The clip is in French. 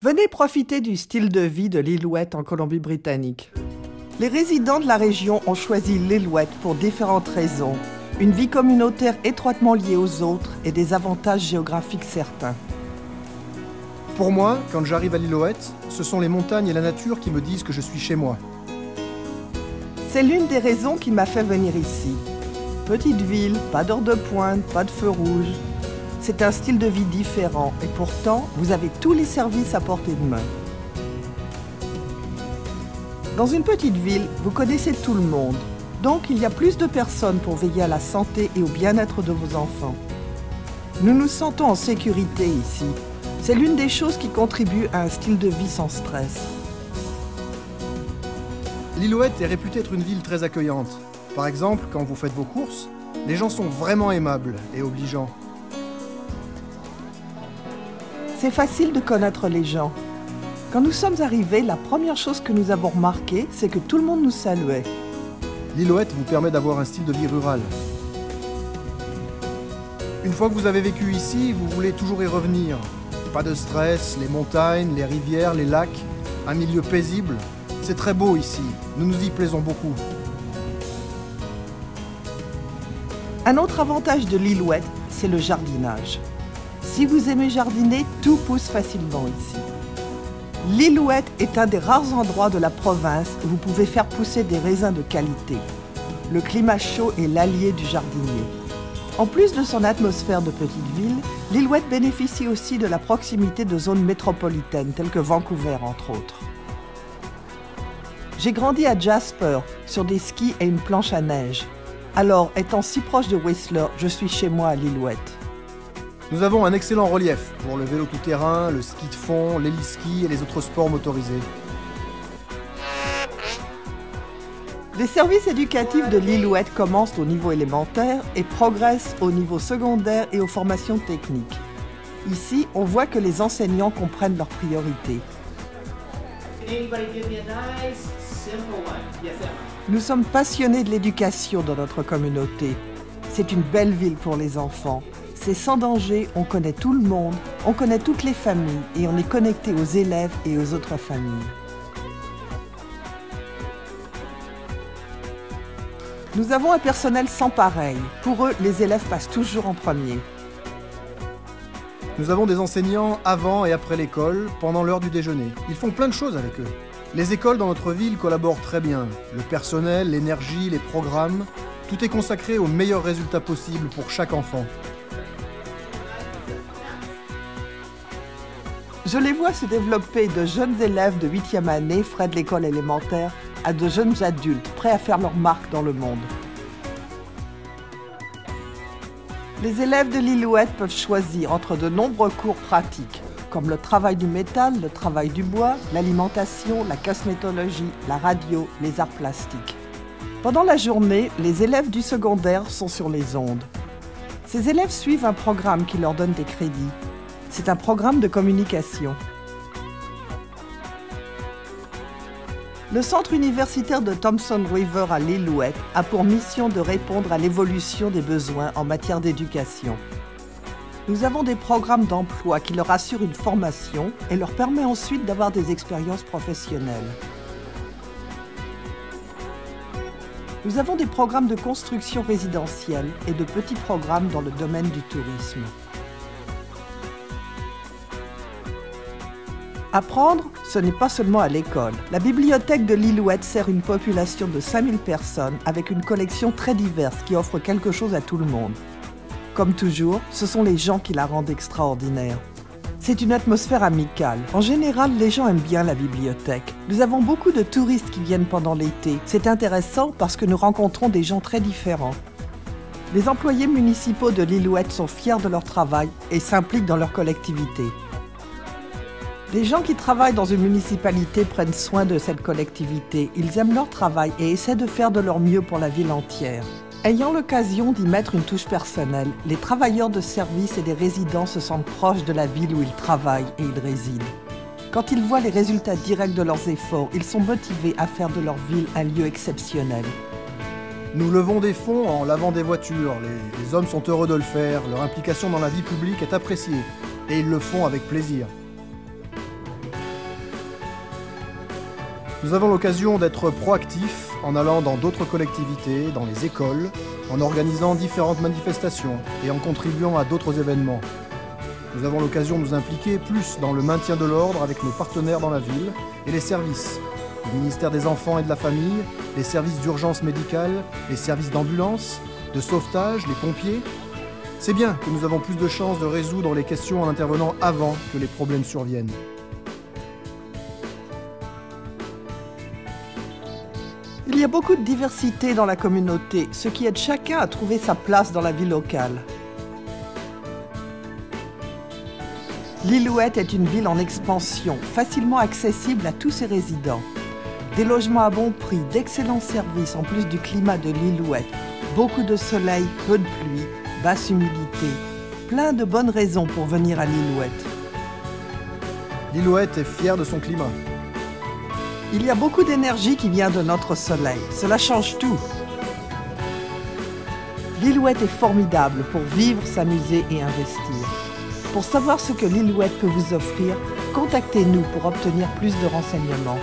Venez profiter du style de vie de l'Ilouette en Colombie-Britannique. Les résidents de la région ont choisi l'Ilouette pour différentes raisons. Une vie communautaire étroitement liée aux autres et des avantages géographiques certains. Pour moi, quand j'arrive à l'Ilouette, ce sont les montagnes et la nature qui me disent que je suis chez moi. C'est l'une des raisons qui m'a fait venir ici. Petite ville, pas d'heure de pointe, pas de feu rouge. C'est un style de vie différent et pourtant, vous avez tous les services à portée de main. Dans une petite ville, vous connaissez tout le monde. Donc, il y a plus de personnes pour veiller à la santé et au bien-être de vos enfants. Nous nous sentons en sécurité ici. C'est l'une des choses qui contribuent à un style de vie sans stress. L'Ilouette est réputée être une ville très accueillante. Par exemple, quand vous faites vos courses, les gens sont vraiment aimables et obligeants. C'est facile de connaître les gens. Quand nous sommes arrivés, la première chose que nous avons remarqué, c'est que tout le monde nous saluait. L'Ilouette vous permet d'avoir un style de vie rural. Une fois que vous avez vécu ici, vous voulez toujours y revenir. Pas de stress, les montagnes, les rivières, les lacs, un milieu paisible. C'est très beau ici, nous nous y plaisons beaucoup. Un autre avantage de l'Ilouette, c'est le jardinage. Si vous aimez jardiner, tout pousse facilement ici. L'Ilouette est un des rares endroits de la province où vous pouvez faire pousser des raisins de qualité. Le climat chaud est l'allié du jardinier. En plus de son atmosphère de petite ville, l'Ilouette bénéficie aussi de la proximité de zones métropolitaines telles que Vancouver entre autres. J'ai grandi à Jasper, sur des skis et une planche à neige. Alors, étant si proche de Whistler, je suis chez moi à l'Ilouette. Nous avons un excellent relief pour le vélo tout-terrain, le ski de fond, l'héliski et les autres sports motorisés. Les services éducatifs de l'Ilouette commencent au niveau élémentaire et progressent au niveau secondaire et aux formations techniques. Ici, on voit que les enseignants comprennent leurs priorités. Nous sommes passionnés de l'éducation dans notre communauté. C'est une belle ville pour les enfants. C'est sans danger, on connaît tout le monde, on connaît toutes les familles et on est connecté aux élèves et aux autres familles. Nous avons un personnel sans pareil. Pour eux, les élèves passent toujours en premier. Nous avons des enseignants avant et après l'école, pendant l'heure du déjeuner. Ils font plein de choses avec eux. Les écoles dans notre ville collaborent très bien. Le personnel, l'énergie, les programmes, tout est consacré aux meilleurs résultats possibles pour chaque enfant. Je les vois se développer de jeunes élèves de 8e année, frais de l'école élémentaire, à de jeunes adultes prêts à faire leur marque dans le monde. Les élèves de l'Ilouette peuvent choisir entre de nombreux cours pratiques, comme le travail du métal, le travail du bois, l'alimentation, la cosmétologie, la radio, les arts plastiques. Pendant la journée, les élèves du secondaire sont sur les ondes. Ces élèves suivent un programme qui leur donne des crédits. C'est un programme de communication. Le centre universitaire de Thompson River à l'Ilouette a pour mission de répondre à l'évolution des besoins en matière d'éducation. Nous avons des programmes d'emploi qui leur assurent une formation et leur permettent ensuite d'avoir des expériences professionnelles. Nous avons des programmes de construction résidentielle et de petits programmes dans le domaine du tourisme. Apprendre, ce n'est pas seulement à l'école. La bibliothèque de l'Ilouette sert une population de 5000 personnes avec une collection très diverse qui offre quelque chose à tout le monde. Comme toujours, ce sont les gens qui la rendent extraordinaire. C'est une atmosphère amicale. En général, les gens aiment bien la bibliothèque. Nous avons beaucoup de touristes qui viennent pendant l'été. C'est intéressant parce que nous rencontrons des gens très différents. Les employés municipaux de l'Ilouette sont fiers de leur travail et s'impliquent dans leur collectivité. Les gens qui travaillent dans une municipalité prennent soin de cette collectivité. Ils aiment leur travail et essaient de faire de leur mieux pour la ville entière. Ayant l'occasion d'y mettre une touche personnelle, les travailleurs de service et des résidents se sentent proches de la ville où ils travaillent et ils résident. Quand ils voient les résultats directs de leurs efforts, ils sont motivés à faire de leur ville un lieu exceptionnel. Nous levons des fonds en lavant des voitures. Les hommes sont heureux de le faire. Leur implication dans la vie publique est appréciée. Et ils le font avec plaisir. Nous avons l'occasion d'être proactifs en allant dans d'autres collectivités, dans les écoles, en organisant différentes manifestations et en contribuant à d'autres événements. Nous avons l'occasion de nous impliquer plus dans le maintien de l'ordre avec nos partenaires dans la ville et les services, le ministère des Enfants et de la Famille, les services d'urgence médicale, les services d'ambulance, de sauvetage, les pompiers. C'est bien que nous avons plus de chances de résoudre les questions en intervenant avant que les problèmes surviennent. Il y a beaucoup de diversité dans la communauté, ce qui aide chacun à trouver sa place dans la vie locale. Lillooet est une ville en expansion, facilement accessible à tous ses résidents. Des logements à bon prix, d'excellents services en plus du climat de Lillooet. Beaucoup de soleil, peu de pluie, basse humidité. Plein de bonnes raisons pour venir à Lillooet. Lillooet est fier de son climat. Il y a beaucoup d'énergie qui vient de notre soleil. Cela change tout. Lillooet est formidable pour vivre, s'amuser et investir. Pour savoir ce que Lillooet peut vous offrir, contactez-nous pour obtenir plus de renseignements.